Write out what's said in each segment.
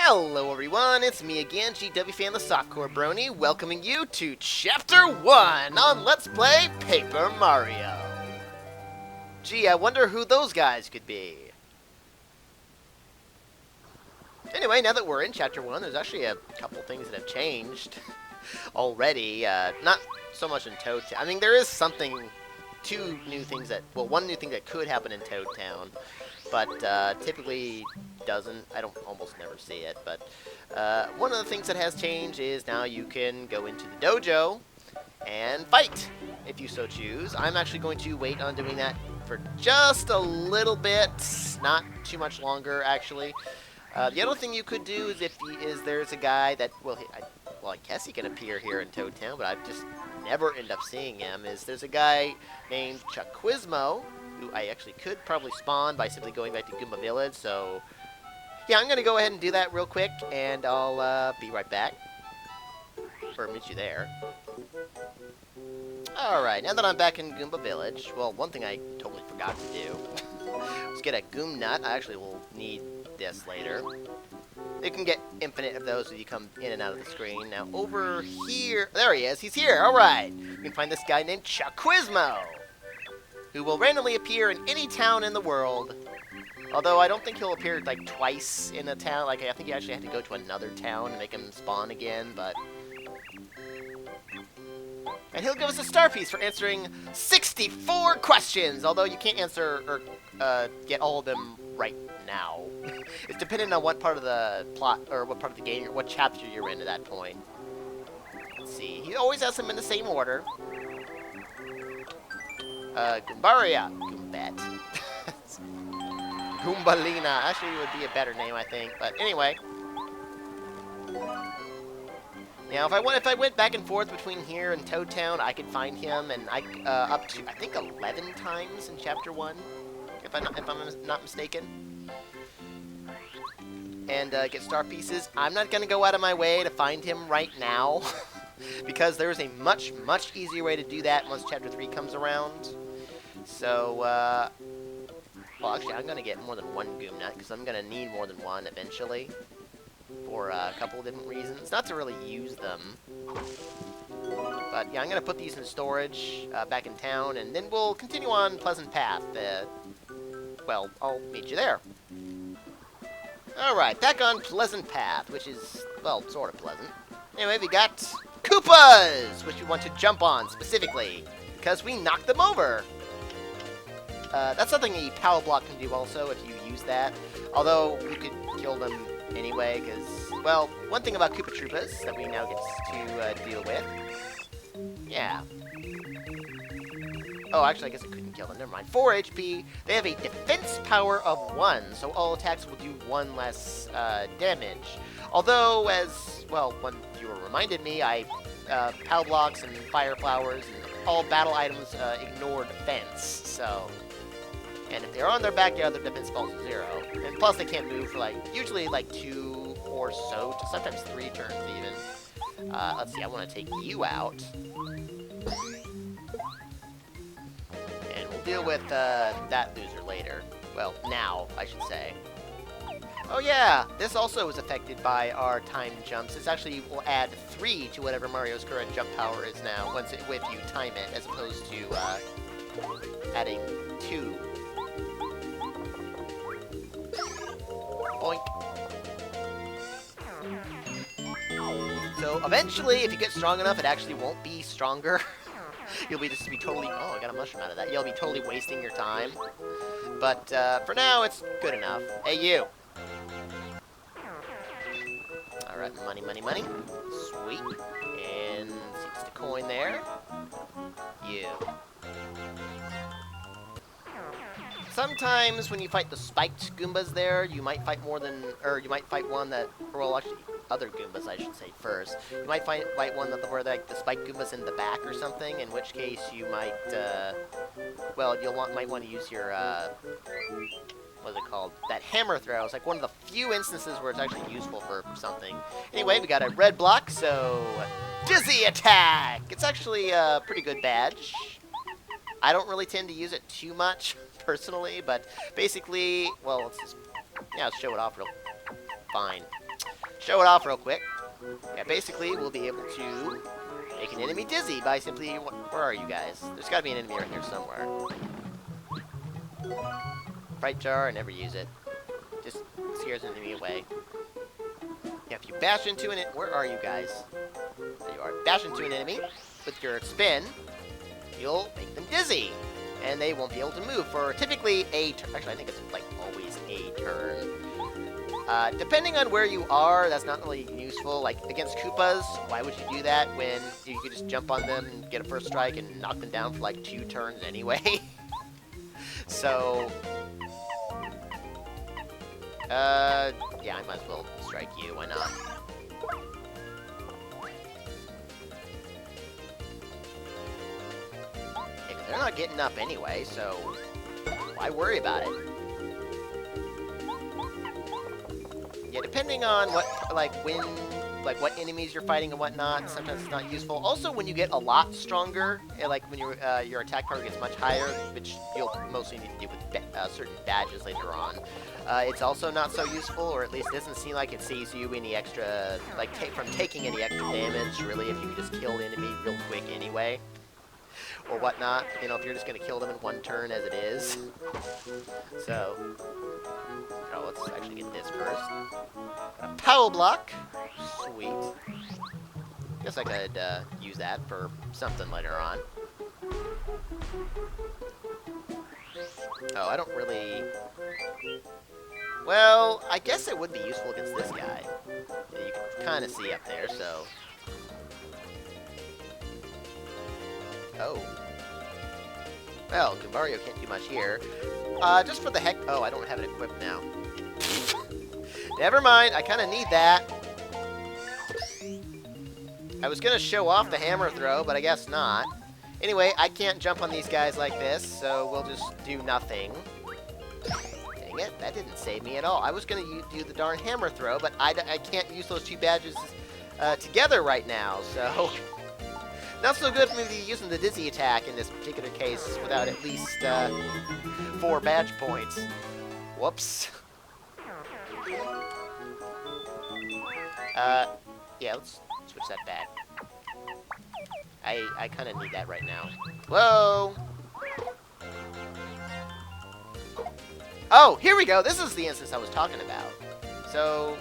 Hello everyone, it's me again, GW Fan the Softcore Brony, welcoming you to Chapter 1 on Let's Play Paper Mario. Gee, I wonder who those guys could be. Anyway, now that we're in Chapter 1, there's actually a couple things that have changed already. Not so much in Toad Town. I mean, there is something, one new thing that could happen in Toad Town, but typically doesn't. I don't almost never see it, but one of the things that has changed is now you can go into the dojo and fight if you so choose. I'm actually going to wait on doing that for just a little bit, not too much longer actually. The other thing you could do is there's a guy that I guess he can appear here in Toad Town, but I've just never end up seeing him. There's a guy named Chuckquizmo who I actually could probably spawn by simply going back to Koopa Village, so yeah, I'm going to go ahead and do that real quick, and I'll be right back, or meet you there. Alright, now that I'm back in Koopa Village, well, one thing I totally forgot to do was get a Goom Nut. I actually will need this later. You can get infinite of those as you come in and out of the screen. Now, over here, there he is, he's here, alright! You can find this guy named Chuckquizmo, who will randomly appear in any town in the world. Although I don't think he'll appear like twice in a town. Like I think you actually have to go to another town and make him spawn again, but and he'll give us a star piece for answering 64 questions. Although you can't answer or get all of them right now. It's dependent on what part of the plot or what part of the game, or what chapter you're in at that point. Let's see. He always has them in the same order. Goombaria, Goombat. Goombalina. Actually, it would be a better name, I think. But anyway. Now, if I went back and forth between here and Toad Town, I could find him, and up to I think 11 times in Chapter 1, if I'm not mistaken, and get star pieces. I'm not gonna go out of my way to find him right now, because there's a much easier way to do that once Chapter 3 comes around. So, well, actually, I'm going to get more than one Goom Nut, because I'm going to need more than one eventually, for a couple of different reasons. Not to really use them, but yeah, I'm going to put these in storage back in town, and then we'll continue on Pleasant Path. Well, I'll meet you there. Alright, back on Pleasant Path, which is, well, sort of pleasant. Anyway, we got Koopas, which we want to jump on specifically, because we knocked them over. That's something a power block can do also if you use that. Although, you could kill them anyway, because, well, one thing about Koopa Troopas that we now get to deal with. Yeah. Oh, actually, I guess I couldn't kill them. Never mind. 4 HP. They have a defense power of 1, so all attacks will do 1 less damage. Although, as, well, when you reminded me, power blocks and fire flowers and all battle items ignore defense, so. And if they're on their backyard, their defense falls to 0. And plus, they can't move for, usually, 2 or so, sometimes 3 turns, even. Let's see, I want to take you out. And we'll deal with, that loser later. Well, now, I should say. Oh yeah, this also is affected by our time jumps. This actually will add 3 to whatever Mario's current jump power is now, if you time it, as opposed to, adding 2. Boink. So eventually, if you get strong enough, it actually won't be stronger. You'll be totally. Oh, I got a mushroom out of that. You'll be totally wasting your time. But for now, it's good enough. Hey, you. All right, money. Sweet. And see, just a coin there. You. Sometimes when you fight the spiked Goombas there, you might fight you might fight one that, well, actually, other Goombas, I should say, first. You might fight one that where the spiked Goombas in the back or something, in which case you might, well, might want to use your, what's it called? That hammer throw. It's like one of the few instances where it's actually useful for something. Anyway, we got a red block, so Dizzy Attack! It's actually a pretty good badge. I don't really tend to use it too much, personally, but basically, well, let's show it off real fine. show it off real quick. Yeah, basically, we'll be able to make an enemy dizzy by simply... Where are you guys? There's got to be an enemy right here somewhere. Fright jar, I never use it. Just scares an enemy away. Yeah, if you bash into an... Where are you guys? There you are. Bash into an enemy with your spin, you'll make them dizzy. And they won't be able to move for typically a turn. Actually, I think it's like always a turn. Depending on where you are, that's not really useful. Like, against Koopas, why would you do that when you could just jump on them and get a first strike and knock them down for like 2 turns anyway? So... yeah, I might as well strike you. Why not? Yeah, 'cause they're not getting up anyway, so why worry about it? Yeah, depending on what, what enemies you're fighting and whatnot, sometimes it's not useful. Also, when you get a lot stronger, like when your attack power gets much higher, which you'll mostly need to do with certain badges later on, it's also not so useful, or at least doesn't seem like it saves you any extra, like, from taking any extra damage, really, if you just kill the enemy real quick anyway, or whatnot. You know, if you're just going to kill them in 1 turn as it is. So... Oh, let's actually get this first. A power block. Sweet. Guess I could use that for something later on. Oh, I don't really... Well, I guess it would be useful against this guy. Yeah, you can kind of see up there, so... Oh. Well, Goombario can't do much here. Just for the heck... Oh, I don't have it equipped now. Never mind, I kind of need that. I was going to show off the hammer throw, but I guess not. Anyway, I can't jump on these guys like this, so we'll just do nothing. Dang it, that didn't save me at all. I was going to do the darn hammer throw, but I can't use those 2 badges together right now, so... Not so good for me to be using the dizzy attack in this particular case without at least 4 badge points. Whoops. Yeah, let's switch that back. I kind of need that right now. Whoa! Oh, here we go! This is the instance I was talking about. So...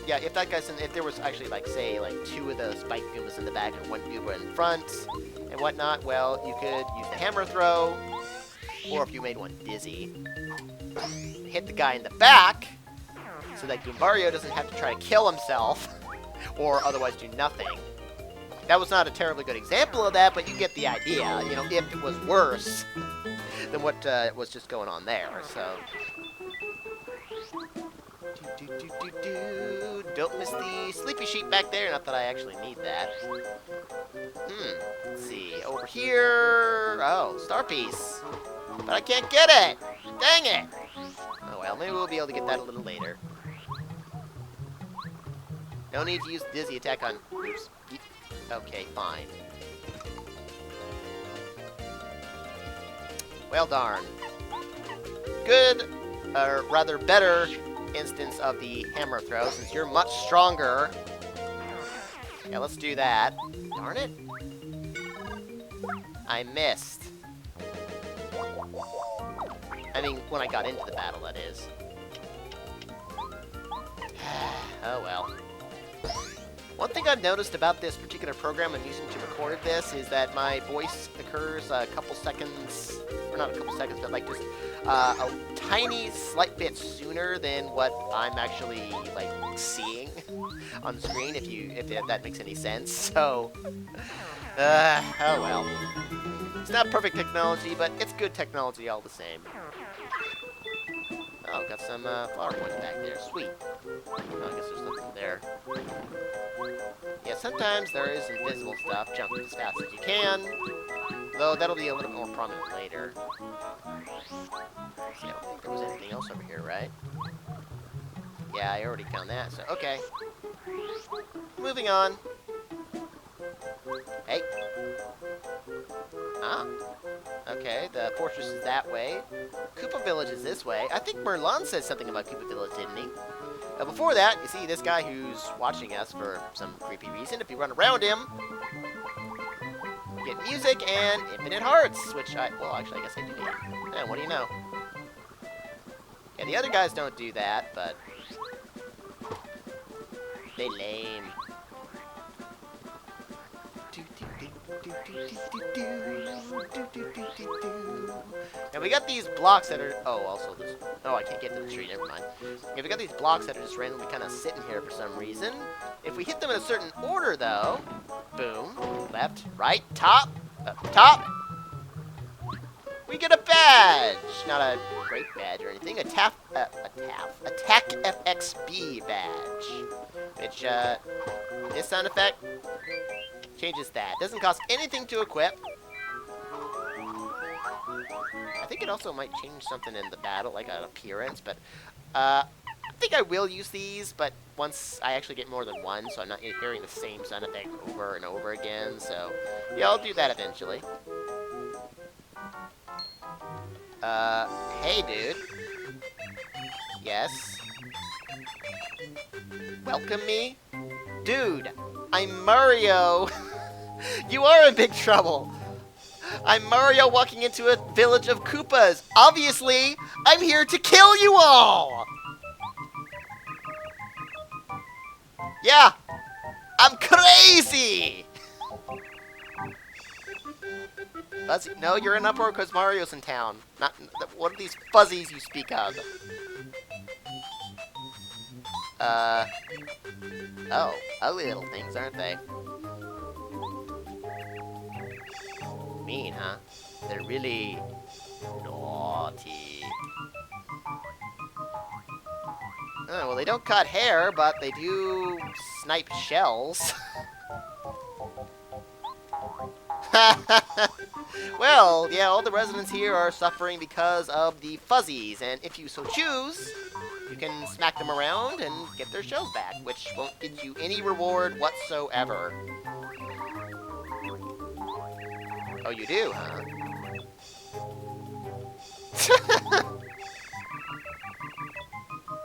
Yeah, if that guy's if there was actually, like, say, like 2 of the spike Goombas in the back and 1 Goomba in front and whatnot, well, you could use the hammer throw, or if you made one dizzy, hit the guy in the back so that Goombario doesn't have to try to kill himself or otherwise do nothing. That was not a terribly good example of that, but you get the idea, you know, if it was worse than what was just going on there, so... Don't miss the sleepy sheep back there. Not that I actually need that. Let's see. Over here. Oh, star piece. But I can't get it. Dang it. Oh well, maybe we'll be able to get that a little later. No need to use the dizzy attack on... Oops. Okay, fine. Well, darn. Good, or rather better... instance of the hammer throw, since you're much stronger. Yeah, let's do that. Darn it. I missed. I mean, when I got into the battle, that is. Oh well. One thing I've noticed about this particular program I'm using to record this is that my voice occurs a couple seconds, or not a couple seconds, but like just a tiny slight bit sooner than what I'm actually like seeing on the screen, if that makes any sense. So, oh well. It's not perfect technology, but it's good technology all the same. Oh, got some flower points back there. Sweet. Oh, I guess there's nothing there. Yeah, sometimes there is invisible stuff. Jump as fast as you can. Though that'll be a little more prominent later. See, I don't think there was anything else over here, right? Yeah, I already found that, so okay. Moving on. Hey. Ah. Okay, the fortress is that way. Koopa Village is this way. I think Merlon said something about Koopa Village, didn't he? But before that, you see this guy who's watching us for some creepy reason. If you run around him, you get music and infinite hearts, which well, actually, I guess I do need. Yeah, what do you know? Yeah, the other guys don't do that, but they lame. And we got these blocks that are... Oh, also this... Oh, I can't get to the tree. Never mind. Yeah, we got these blocks that are just randomly kind of sitting here for some reason. If we hit them in a certain order, though... Boom. Left, right, top. Top. We get a badge. Not a great badge or anything. A Attack FXB badge. Which, this sound effect... changes that. Doesn't cost anything to equip. I think it also might change something in the battle, like an appearance, but I think I will use these, but once I actually get more than one, so I'm not hearing the same sound effect over and over again, so yeah, I'll do that eventually. Hey, dude. Yes? Welcome me? Dude, I'm Mario! You are in big trouble! I'm Mario walking into a village of Koopas! Obviously, I'm here to kill you all! Yeah! I'm crazy! Fuzzy? No, you're in uproar because Mario's in town. Not what are these fuzzies you speak of? Oh, ugly little things, aren't they? Mean, huh? They're really naughty. Oh, well, they don't cut hair, but they do snipe shells. Well, yeah, all the residents here are suffering because of the fuzzies, and if you so choose, you can smack them around and get their shells back, which won't get you any reward whatsoever. Oh, you do, huh?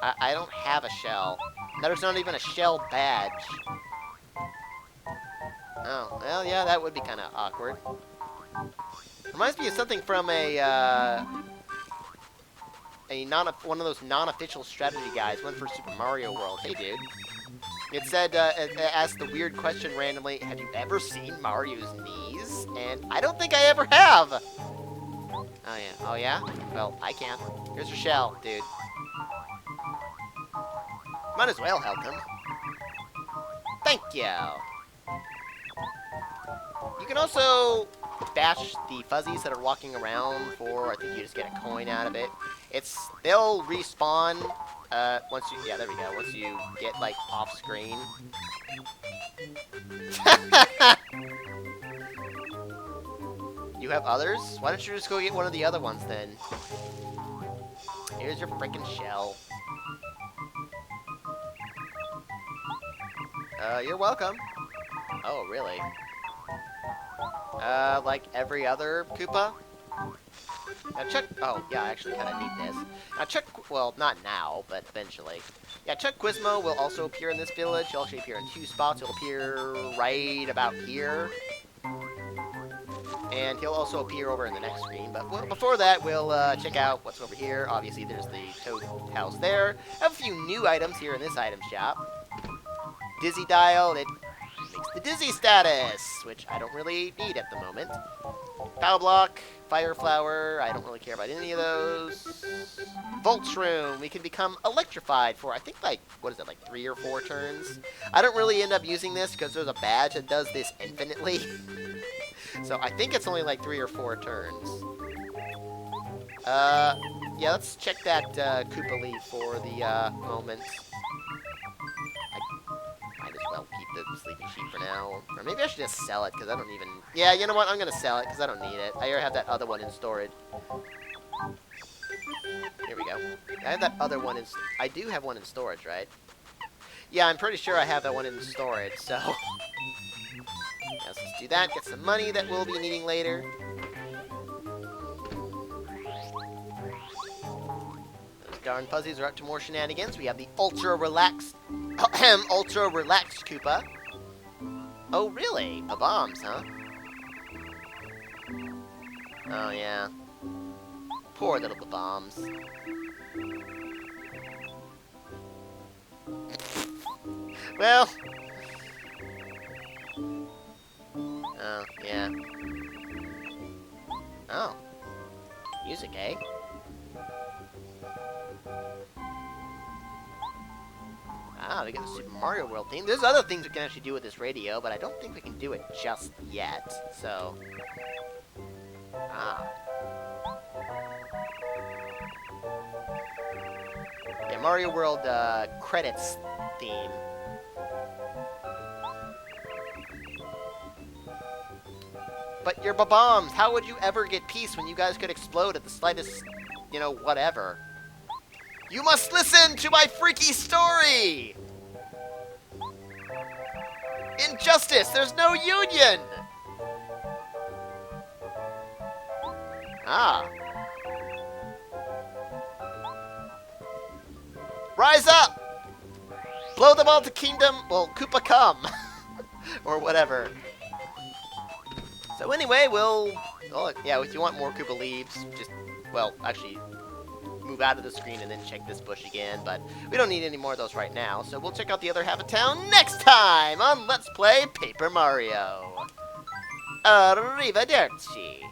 I don't have a shell. There's not even a shell badge. Oh, well, yeah, that would be kind of awkward. Reminds me of something from one of those non-official strategy guides, one for Super Mario World. Hey, dude. It said, it asked the weird question randomly, have you ever seen Mario's knees? And I don't think I ever have! Oh, yeah. Oh, yeah? Well, I can't. Here's your shell, dude. Might as well help him. Thank you! You can also bash the fuzzies that are walking around for, I think you just get a coin out of it. They'll respawn, once you, yeah, there we go, once you get, like, off screen. You have others? Why don't you just go get one of the other ones, then? Here's your frickin' shell. You're welcome. Oh, really? Like every other Koopa? Now Chuck... Oh, yeah, I actually kind of need this. Now Chuck... Well, not now, but eventually. Yeah, Chuck Quizmo will also appear in this village. He'll actually appear in 2 spots. He'll appear right about here. And he'll also appear over in the next screen. But before that, we'll check out what's over here. Obviously, there's the Toad house there. I have a few new items here in this item shop. Dizzy Dial. It makes the Dizzy status, which I don't really need at the moment. Power Block, Fire Flower, I don't really care about any of those. Volt's Room, we can become electrified for, I think, like, what is it, like 3 or 4 turns? I don't really end up using this because there's a badge that does this infinitely. So I think it's only like 3 or 4 turns. Yeah, let's check that Koopa Leaf for the moment. Might as well keep the sleeping sheep for now. Or maybe I should just sell it, because I don't even... Yeah, you know what? I'm going to sell it, because I don't need it. I already have that other one in storage. Here we go. I have that other one in... I do have one in storage, right? Yeah, I'm pretty sure I have that one in storage, so... Let's just do that, get some money that we'll be needing later. Let's Darn Fuzzies are up to more shenanigans. We have the ultra relaxed Koopa. Oh, really? The bombs, huh? Oh, yeah. Poor little bombs. Well. Oh, yeah. Oh. Music, eh? Ah, we got the Super Mario World theme. There's other things we can actually do with this radio, but I don't think we can do it just yet, so... Ah. Yeah, Mario World, credits theme. But you're bombs. How would you ever get peace when you guys could explode at the slightest, you know, whatever? You must listen to my freaky story! Injustice! There's no union! Ah. Rise up! Blow them all to kingdom, well, Koopa come! Or whatever. So anyway, we'll... Oh, yeah, if you want more Koopa leaves, just... Well, actually, move out of the screen and then check this bush again, but we don't need any more of those right now, so we'll check out the other half of town next time on Let's Play Paper Mario. Arrivederci.